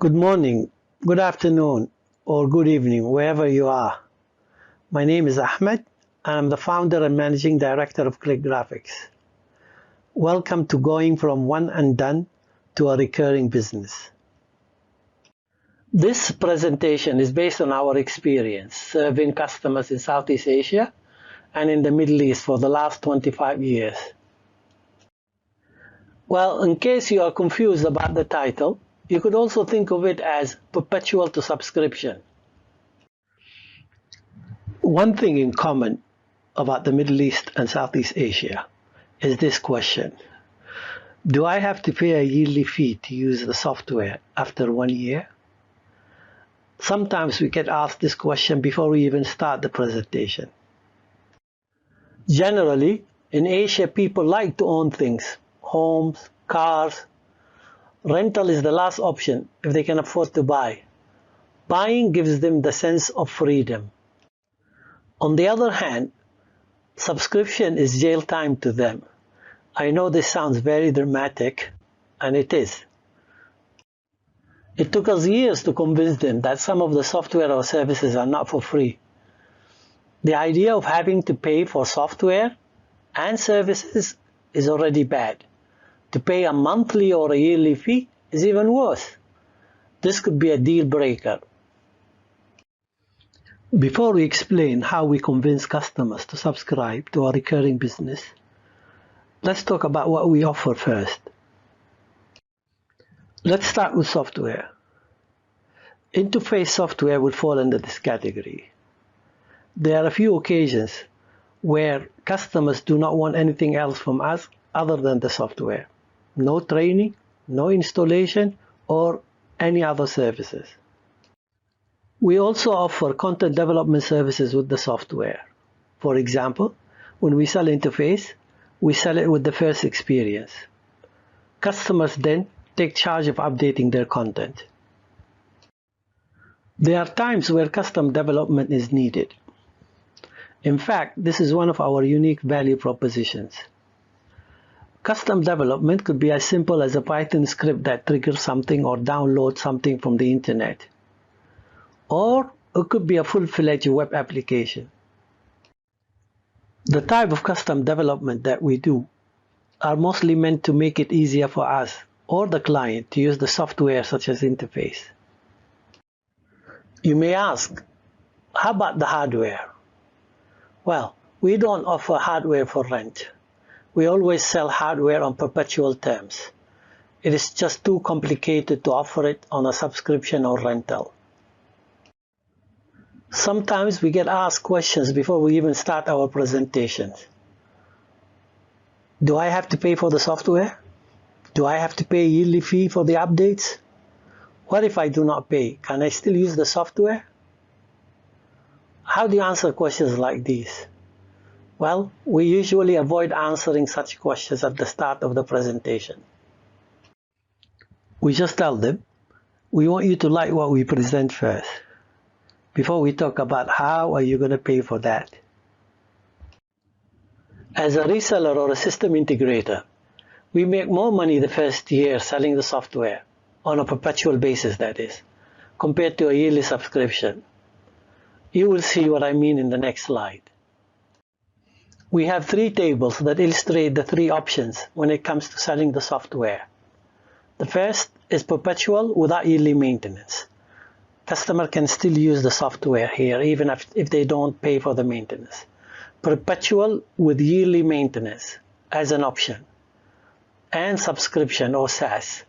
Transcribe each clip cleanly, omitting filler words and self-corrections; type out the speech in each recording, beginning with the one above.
Good morning, good afternoon, or good evening, wherever you are. My name is Ahmed, and I'm the founder and managing director of Click Grafix. Welcome to going from one and done to a recurring business. This presentation is based on our experience serving customers in Southeast Asia and in the Middle East for the last 25 years. Well, in case you are confused about the title, you could also think of it as perpetual to subscription. One thing in common about the Middle East and Southeast Asia is this question. Do I have to pay a yearly fee to use the software after 1 year? Sometimes we get asked this question before we even start the presentation. Generally, in Asia, people like to own things, homes, cars. Rental is the last option if they can afford to buy. Buying gives them the sense of freedom. On the other hand, subscription is jail time to them. I know this sounds very dramatic, and it is. It took us years to convince them that some of the software or services are not for free. The idea of having to pay for software and services is already bad. To pay a monthly or a yearly fee is even worse. This could be a deal breaker. Before we explain how we convince customers to subscribe to our recurring business, let's talk about what we offer first. Let's start with software. Interface software would fall under this category. There are a few occasions where customers do not want anything else from us other than the software. No training, no installation, or any other services. We also offer content development services with the software. For example, when we sell Interface, we sell it with the first experience. Customers then take charge of updating their content. There are times where custom development is needed. In fact, this is one of our unique value propositions. Custom development could be as simple as a Python script that triggers something or downloads something from the internet. Or it could be a full-fledged web application. The type of custom development that we do are mostly meant to make it easier for us or the client to use the software such as Interface. You may ask, how about the hardware? Well, we don't offer hardware for rent. We always sell hardware on perpetual terms. It is just too complicated to offer it on a subscription or rental. Sometimes we get asked questions before we even start our presentations. Do I have to pay for the software? Do I have to pay a yearly fee for the updates? What if I do not pay? Can I still use the software? How do you answer questions like these? Well, we usually avoid answering such questions at the start of the presentation. We just tell them, we want you to like what we present first, before we talk about how are you going to pay for that. As a reseller or a system integrator, we make more money the first year selling the software, on a perpetual basis that is, compared to a yearly subscription. You will see what I mean in the next slide. We have 3 tables that illustrate the 3 options when it comes to selling the software. The first is perpetual without yearly maintenance. Customer can still use the software here even if they don't pay for the maintenance. Perpetual with yearly maintenance as an option. And subscription or SaaS.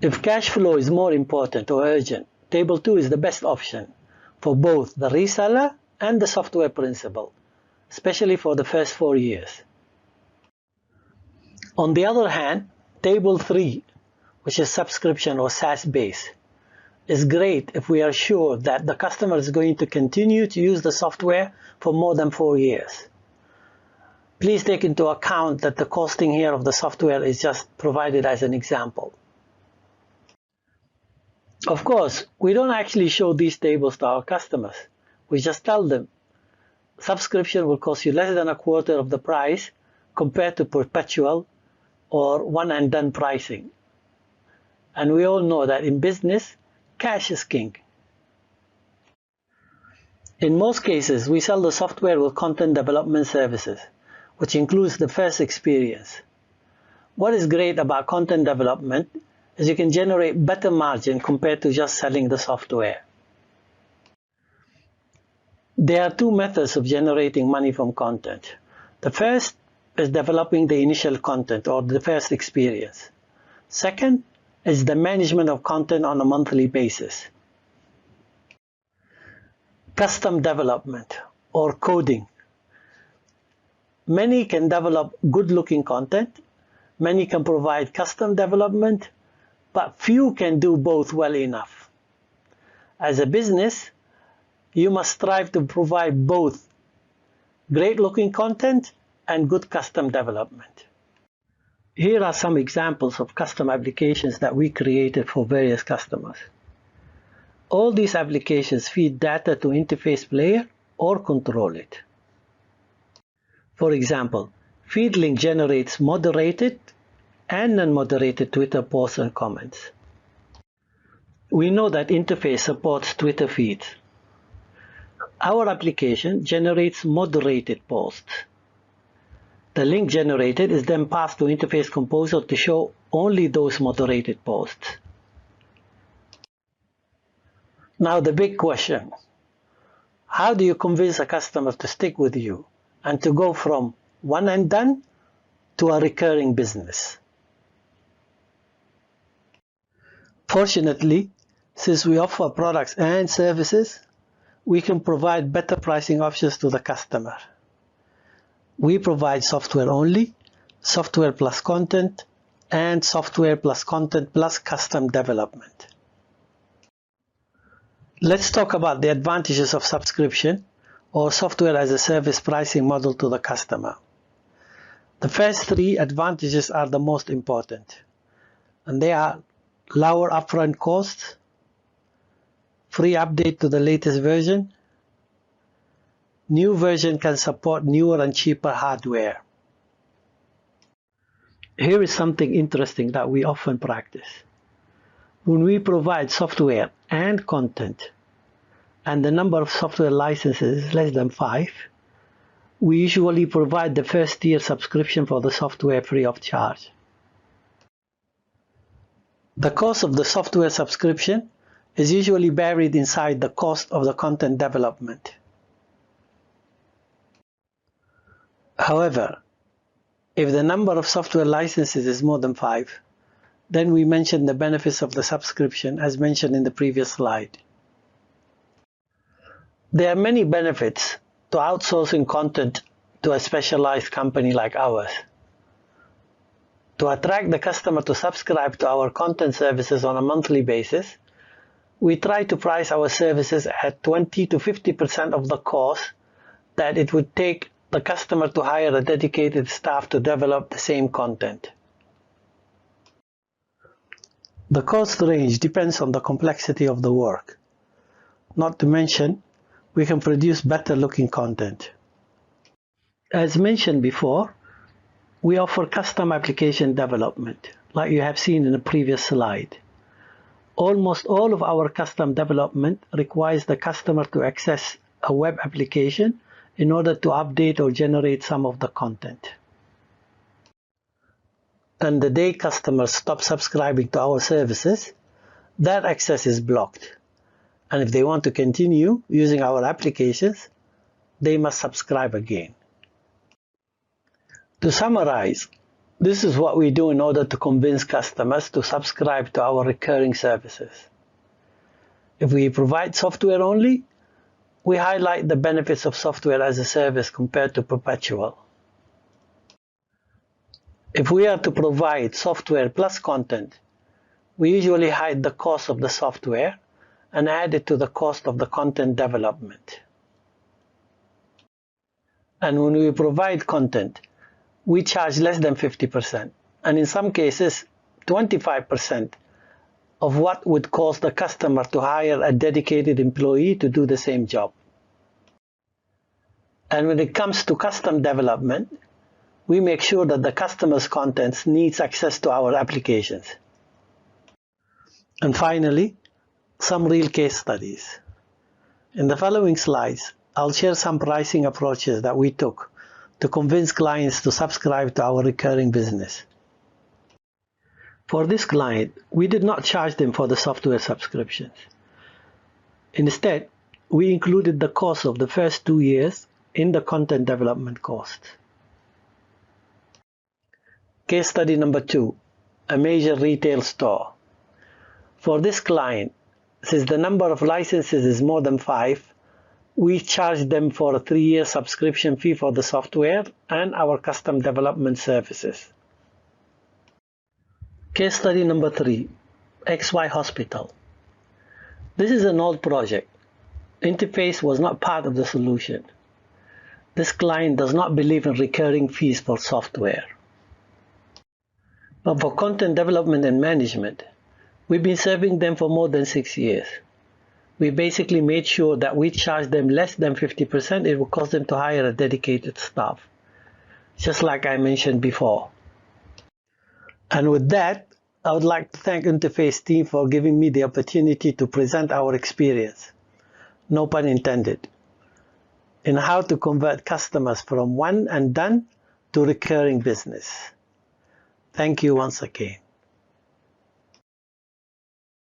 If cash flow is more important or urgent, Table 2 is the best option for both the reseller and the software principal, especially for the first 4 years. On the other hand, Table 3, which is subscription or SaaS base, is great if we are sure that the customer is going to continue to use the software for more than 4 years. Please take into account that the costing here of the software is just provided as an example. Of course, we don't actually show these tables to our customers. We just tell them subscription will cost you less than a quarter of the price compared to perpetual or one and done pricing. And we all know that in business, cash is king. In most cases, we sell the software with content development services, which includes the first experience. What is great about content development is you can generate better margin compared to just selling the software. There are two methods of generating money from content. The first is developing the initial content or the first experience. Second is the management of content on a monthly basis. Custom development or coding. Many can develop good-looking content, many can provide custom development, but few can do both well enough. As a business, you must strive to provide both great-looking content and good custom development. Here are some examples of custom applications that we created for various customers. All these applications feed data to interface player or control it. For example, FeedLink generates moderated and non-moderated Twitter posts and comments. We know that Interface supports Twitter feeds. Our application generates moderated posts. The link generated is then passed to Interface Composer to show only those moderated posts. Now the big question, how do you convince a customer to stick with you and to go from one and done to a recurring business? Fortunately, since we offer products and services, we can provide better pricing options to the customer. We provide software only, software plus content, and software plus content plus custom development. Let's talk about the advantages of subscription or software as a service pricing model to the customer. The first three advantages are the most important, and they are lower upfront costs, free update to the latest version, new version can support newer and cheaper hardware. Here is something interesting that we often practice. When we provide software and content, and the number of software licenses is less than 5, we usually provide the first year subscription for the software free of charge. The cost of the software subscription is usually buried inside the cost of the content development. However, if the number of software licenses is more than 5, then we mention the benefits of the subscription as mentioned in the previous slide. There are many benefits to outsourcing content to a specialized company like ours. To attract the customer to subscribe to our content services on a monthly basis, we try to price our services at 20 to 50% of the cost that it would take the customer to hire a dedicated staff to develop the same content. The cost range depends on the complexity of the work. Not to mention, we can produce better looking content. As mentioned before, we offer custom application development, like you have seen in the previous slide. Almost all of our custom development requires the customer to access a web application in order to update or generate some of the content. And the day customers stop subscribing to our services, that access is blocked. And if they want to continue using our applications, they must subscribe again. To summarize, this is what we do in order to convince customers to subscribe to our recurring services. If we provide software only, we highlight the benefits of software as a service compared to Perpetual. If we are to provide software plus content, we usually hide the cost of the software and add it to the cost of the content development. And when we provide content, we charge less than 50%, and in some cases 25% of what would cost the customer to hire a dedicated employee to do the same job. And when it comes to custom development, we make sure that the customer's contents needs access to our applications. And finally, some real case studies. In the following slides, I'll share some pricing approaches that we took to convince clients to subscribe to our recurring business. For this client, we did not charge them for the software subscriptions. Instead, we included the cost of the first 2 years in the content development costs. Case study number 2, a major retail store. For this client, since the number of licenses is more than 5, we charge them for a 3-year subscription fee for the software and our custom development services. Case study number 3, XY Hospital. This is an old project. Interface was not part of the solution. This client does not believe in recurring fees for software. But for content development and management, we've been serving them for more than 6 years. We basically made sure that we charge them less than 50% it will cost them to hire a dedicated staff, just like I mentioned before. And with that, I would like to thank Interface team for giving me the opportunity to present our experience, no pun intended, in how to convert customers from one and done to recurring business. Thank you once again.